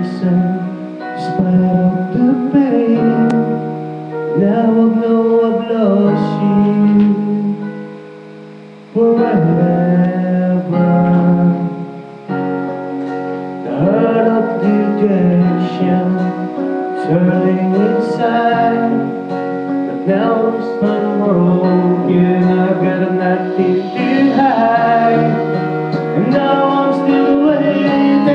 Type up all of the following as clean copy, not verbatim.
listen despite of the pain. Now I know I've lost you forever. The hurt of rejection turning inside, but now I'm broken. I've got nothing to hide, and now I'm still waiting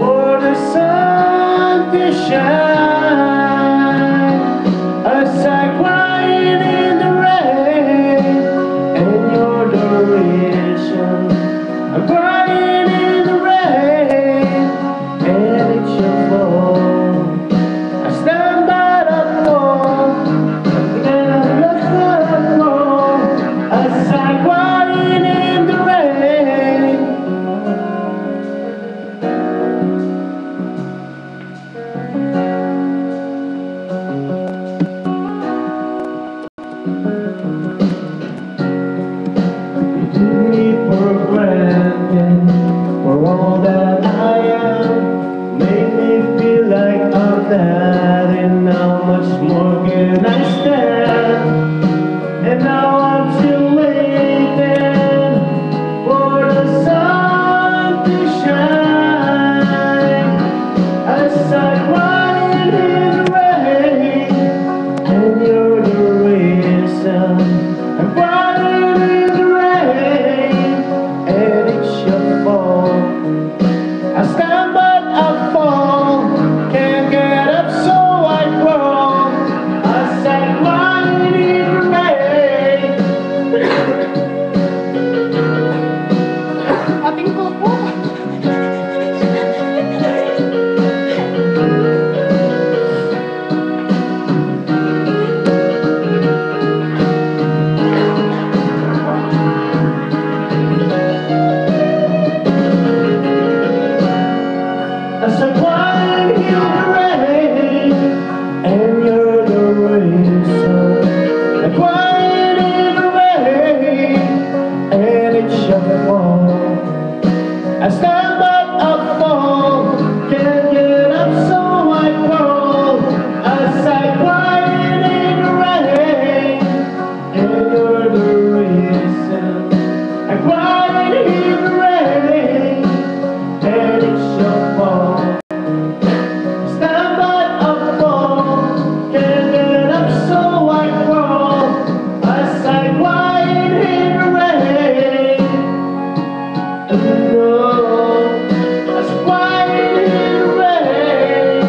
for the sun to shine. As I crying in the rain, and you're the reason. I'm crying in the rain, and it's your fault. I stand by the wall, and I'm left alone. As I crying in the rain. You took me for granted, for all that I am. Made me feel like I'm that, and how much more can I stand? And now I'm still waiting for the sun to shine. As I cry in the rain, and you're the reason. I'm crying in the rain, and it's your fault. I stand but I fall, can't get up so I crawl. As I cry in the rain. Ating kuko. As I cry in the rain, and you're the reason. I'm crying in the rain, and it's your fault. I stand but I fall, can't get up so I crawl. As I cry in the rain, and you're the reason. I'm crying in the rain, and it's your fault. Stand by a fall, can't get up so I crawl. As I cry in the rain. No, as I cry in the rain.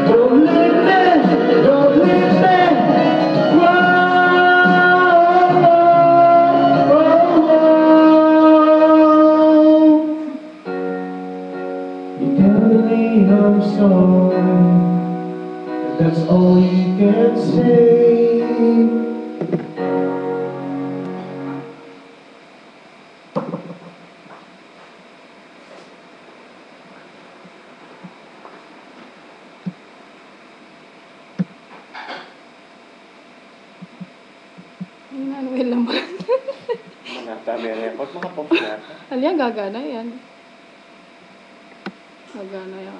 Don't leave me, don't leave me. Whoa. You tell me I'm sorry, but that's all you can say. Manuel naman. Nasa may report, mga pop na. Alya, gagana yan. Gagana yan.